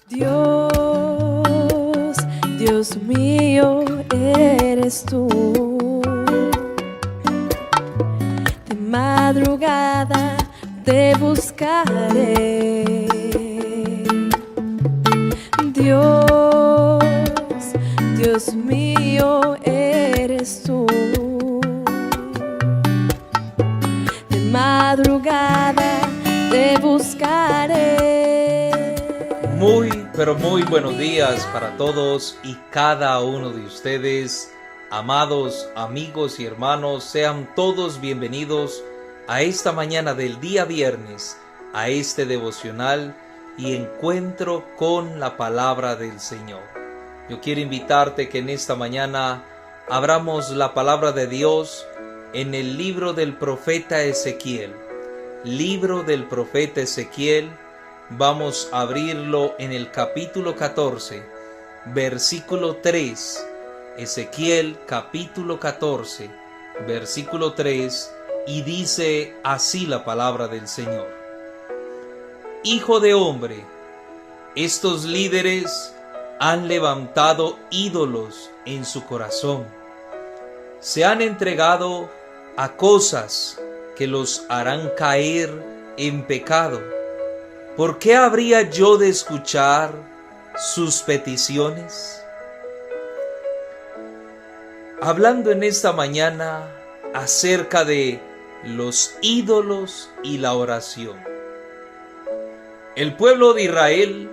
Dios, Dios mío, eres tú. De madrugada te buscaré. Dios, Dios mío, eres tú. De madrugada te buscaré. Pero muy buenos días para todos y cada uno de ustedes, amados amigos y hermanos. Sean todos bienvenidos a esta mañana del día viernes, a este devocional y encuentro con la palabra del Señor. Yo quiero invitarte que en esta mañana abramos la palabra de Dios en el libro del profeta Ezequiel. Libro del profeta Ezequiel. Vamos a abrirlo en el capítulo 14, versículo 3. Ezequiel capítulo 14, versículo 3, y dice así la palabra del Señor. Hijo de hombre, estos líderes han levantado ídolos en su corazón. Se han entregado a cosas que los harán caer en pecado. ¿Por qué habría yo de escuchar sus peticiones? Hablando en esta mañana acerca de los ídolos y la oración. El pueblo de Israel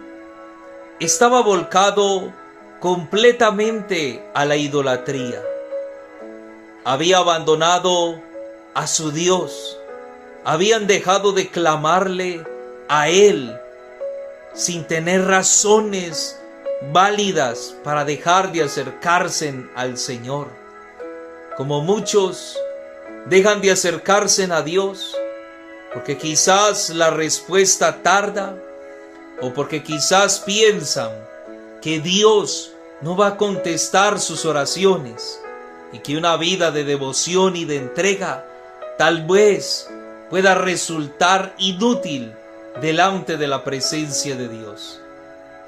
estaba volcado completamente a la idolatría. Había abandonado a su Dios. Habían dejado de clamarle a Él sin tener razones válidas para dejar de acercarse al Señor. Como muchos dejan de acercarse a Dios porque quizás la respuesta tarda o porque quizás piensan que Dios no va a contestar sus oraciones y que una vida de devoción y de entrega tal vez pueda resultar inútil delante de la presencia de Dios.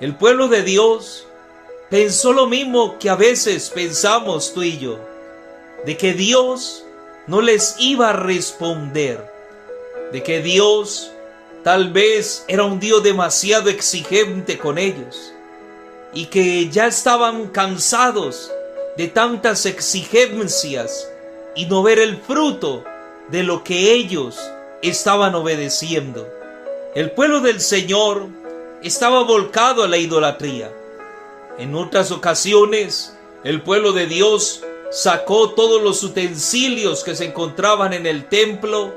El pueblo de Dios pensó lo mismo que a veces pensamos tú y yo, de que Dios no les iba a responder, de que Dios tal vez era un Dios demasiado exigente con ellos y que ya estaban cansados de tantas exigencias y no ver el fruto de lo que ellos estaban obedeciendo. El pueblo del Señor estaba volcado a la idolatría. En otras ocasiones, el pueblo de Dios sacó todos los utensilios que se encontraban en el templo,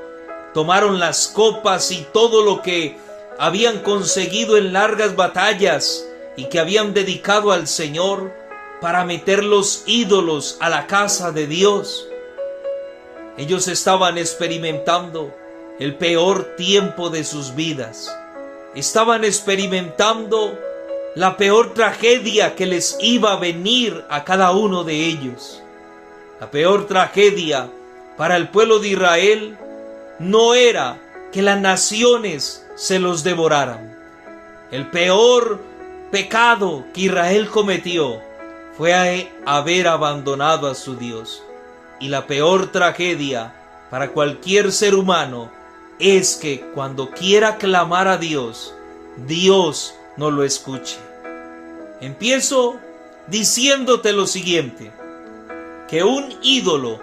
tomaron las copas y todo lo que habían conseguido en largas batallas y que habían dedicado al Señor para meter los ídolos a la casa de Dios. Ellos estaban experimentando el peor tiempo de sus vidas. Estaban experimentando la peor tragedia que les iba a venir a cada uno de ellos. La peor tragedia para el pueblo de Israel no era que las naciones se los devoraran. El peor pecado que Israel cometió fue haber abandonado a su Dios. Y la peor tragedia para cualquier ser humano es que cuando quiera clamar a Dios, Dios no lo escuche. Empiezo diciéndote lo siguiente, que un ídolo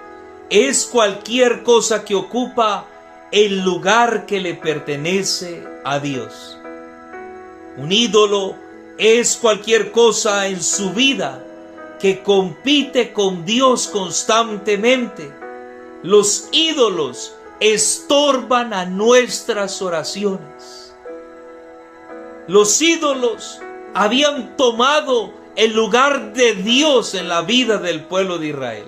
es cualquier cosa que ocupa el lugar que le pertenece a Dios. Un ídolo es cualquier cosa en su vida que compite con Dios constantemente. Los ídolos estorban a nuestras oraciones. Los ídolos habían tomado el lugar de Dios en la vida del pueblo de Israel.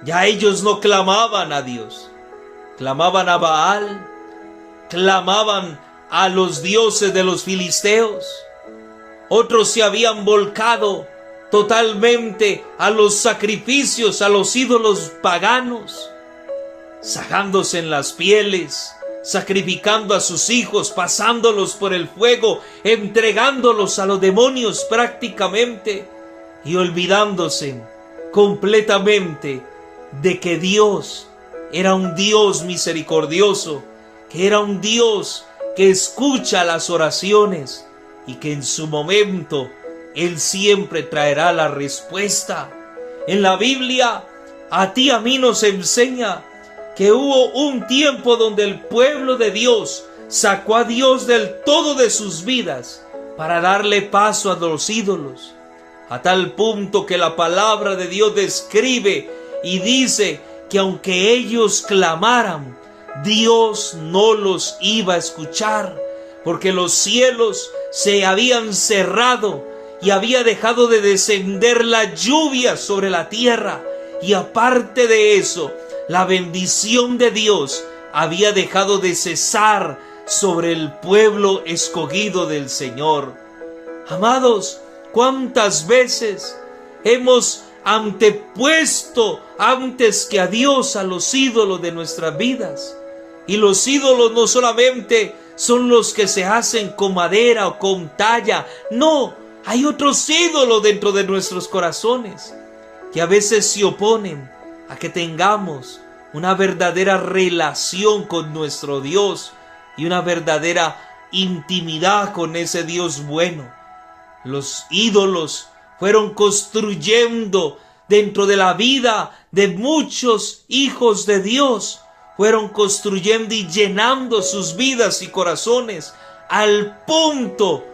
Ya ellos no clamaban a Dios, clamaban a Baal, clamaban a los dioses de los filisteos. Otros se habían volcado totalmente a los sacrificios, a los ídolos paganos, sajándose en las pieles, sacrificando a sus hijos, pasándolos por el fuego, entregándolos a los demonios prácticamente, y olvidándose completamente de que Dios era un Dios misericordioso, que era un Dios que escucha las oraciones y que en su momento Él siempre traerá la respuesta. En la Biblia, a ti y a mí nos enseña que hubo un tiempo donde el pueblo de Dios sacó a Dios del todo de sus vidas para darle paso a los ídolos, a tal punto que la palabra de Dios describe y dice que aunque ellos clamaran, Dios no los iba a escuchar, porque los cielos se habían cerrado y había dejado de descender la lluvia sobre la tierra, y aparte de eso, la bendición de Dios había dejado de cesar sobre el pueblo escogido del Señor. Amados, ¿cuántas veces hemos antepuesto antes que a Dios a los ídolos de nuestras vidas? Y los ídolos no solamente son los que se hacen con madera o con talla, no, hay otros ídolos dentro de nuestros corazones que a veces se oponen a que tengamos una verdadera relación con nuestro Dios y una verdadera intimidad con ese Dios bueno. Los ídolos fueron construyendo dentro de la vida de muchos hijos de Dios, fueron construyendo y llenando sus vidas y corazones al punto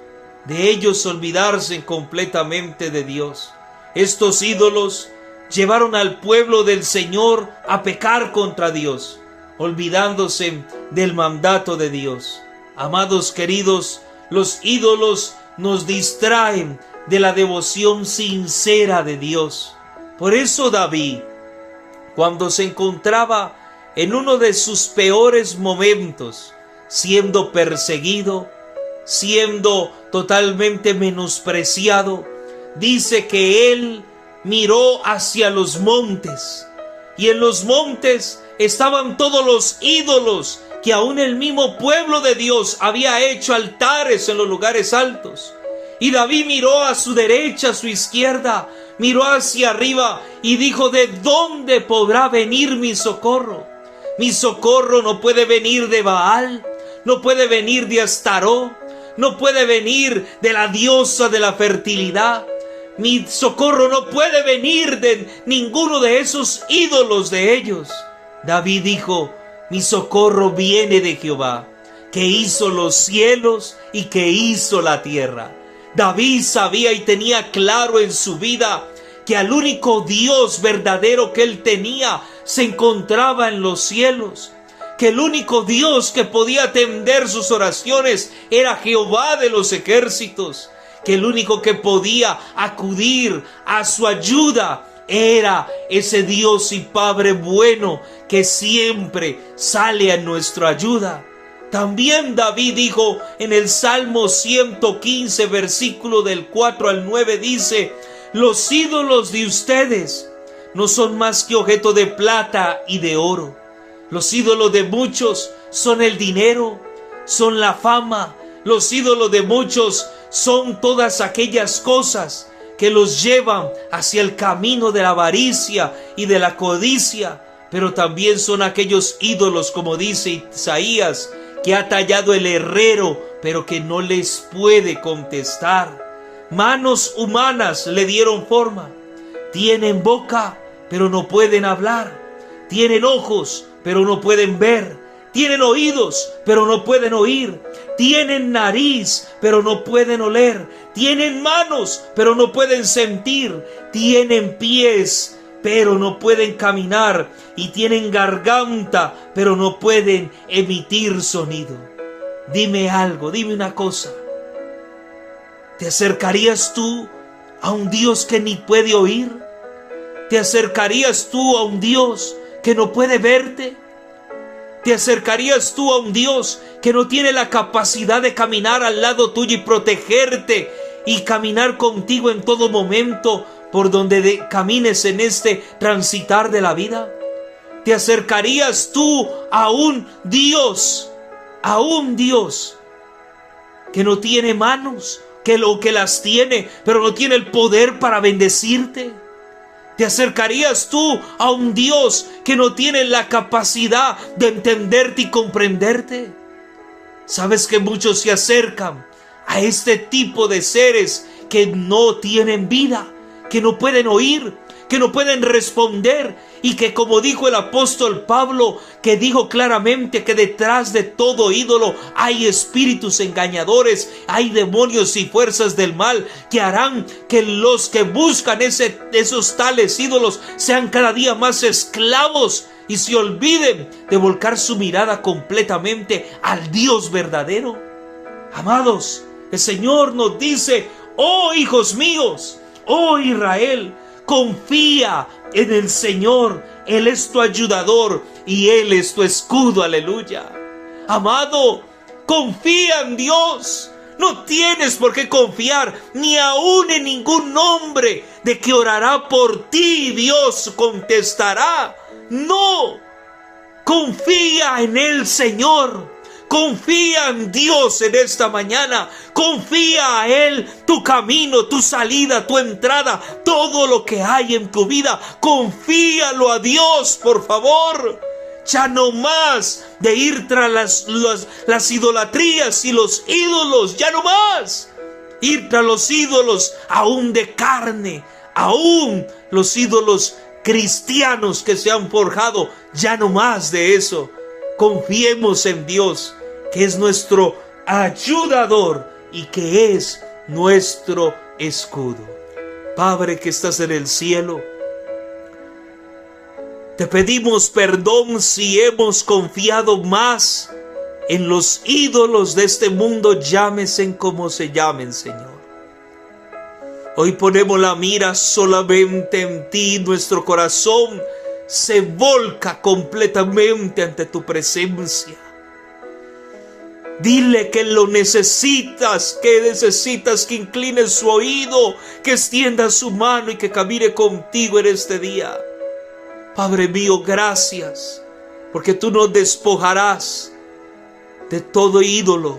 de ellos olvidarse completamente de Dios. Estos ídolos llevaron al pueblo del Señor a pecar contra Dios, olvidándose del mandato de Dios. Amados queridos, los ídolos nos distraen de la devoción sincera de Dios. Por eso David, cuando se encontraba en uno de sus peores momentos, siendo perseguido, siendo totalmente menospreciado, dice que él miró hacia los montes, y en los montes estaban todos los ídolos que aún el mismo pueblo de Dios había hecho altares en los lugares altos. Y David miró a su derecha, a su izquierda, miró hacia arriba y dijo: ¿de dónde podrá venir mi socorro? Mi socorro no puede venir de Baal, no puede venir de Astaró, no puede venir de la diosa de la fertilidad. Mi socorro no puede venir de ninguno de esos ídolos de ellos. David dijo: mi socorro viene de Jehová, que hizo los cielos y que hizo la tierra. David sabía y tenía claro en su vida que al único Dios verdadero que él tenía se encontraba en los cielos, que el único Dios que podía atender sus oraciones era Jehová de los ejércitos, que el único que podía acudir a su ayuda era ese Dios y Padre bueno que siempre sale a nuestra ayuda. También David dijo en el Salmo 115, versículo del 4 al 9, dice: los ídolos de ustedes no son más que objeto de plata y de oro. Los ídolos de muchos son el dinero, son la fama. Los ídolos de muchos son todas aquellas cosas que los llevan hacia el camino de la avaricia y de la codicia. Pero también son aquellos ídolos, como dice Isaías, que ha tallado el herrero, pero que no les puede contestar. Manos humanas le dieron forma. Tienen boca, pero no pueden hablar. Tienen ojos, pero no pueden ver. Tienen oídos, pero no pueden oír. Tienen nariz, pero no pueden oler. Tienen manos, pero no pueden sentir. Tienen pies, pero no pueden caminar. Y tienen garganta, pero no pueden emitir sonido. Dime algo, dime una cosa. ¿Te acercarías tú a un Dios que ni puede oír? ¿Te acercarías tú a un Dios que no puede verte? ¿Te acercarías tú a un Dios que no tiene la capacidad de caminar al lado tuyo y protegerte y caminar contigo en todo momento por donde camines en este transitar de la vida? ¿Te acercarías tú a un Dios a un Dios que no tiene manos, que lo que las tiene, pero no tiene el poder para bendecirte? ¿Te acercarías tú a un Dios que no tiene la capacidad de entenderte y comprenderte? Sabes que muchos se acercan a este tipo de seres que no tienen vida, que no pueden oír, que no pueden responder, y que, como dijo el apóstol Pablo, que dijo claramente que detrás de todo ídolo hay espíritus engañadores, hay demonios y fuerzas del mal que harán que los que buscan esos tales ídolos sean cada día más esclavos y se olviden de volcar su mirada completamente al Dios verdadero. Amados, el Señor nos dice: oh hijos míos, oh Israel, confía en el Señor. Él es tu ayudador y Él es tu escudo. Aleluya. Amado, confía en Dios. No tienes por qué confiar ni aún en ningún hombre de que orará por ti y Dios contestará. No, confía en el Señor. Confía en Dios en esta mañana. Confía a Él tu camino, tu salida, tu entrada, todo lo que hay en tu vida. Confíalo a Dios, por favor. Ya no más de ir tras las idolatrías y los ídolos. Ya no más ir tras los ídolos aún de carne, aún los ídolos cristianos que se han forjado. Ya no más de eso. Confiemos en Dios, que es nuestro ayudador y que es nuestro escudo. Padre que estás en el cielo, te pedimos perdón si hemos confiado más en los ídolos de este mundo, llámesen como se llamen, Señor. Hoy ponemos la mira solamente en ti. Nuestro corazón se volca completamente ante tu presencia. Dile que lo necesitas, que incline su oído, que extienda su mano y que camine contigo en este día. Padre mío, gracias, porque tú nos despojarás de todo ídolo,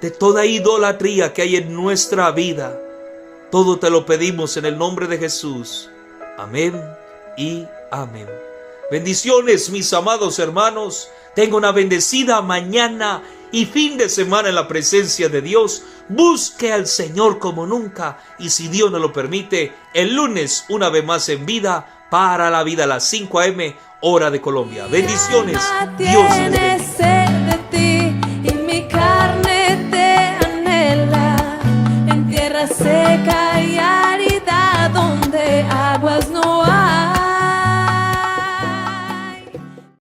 de toda idolatría que hay en nuestra vida. Todo te lo pedimos en el nombre de Jesús. Amén y amén. Bendiciones, mis amados hermanos. Tenga una bendecida mañana y fin de semana en la presencia de Dios. Busque al Señor como nunca, y si Dios nos lo permite, el lunes una vez más en Vida para la Vida a las 5 a.m. hora de Colombia. Bendiciones. Dios les bendiga. Sed de ti y mi carne te anhela en tierra seca.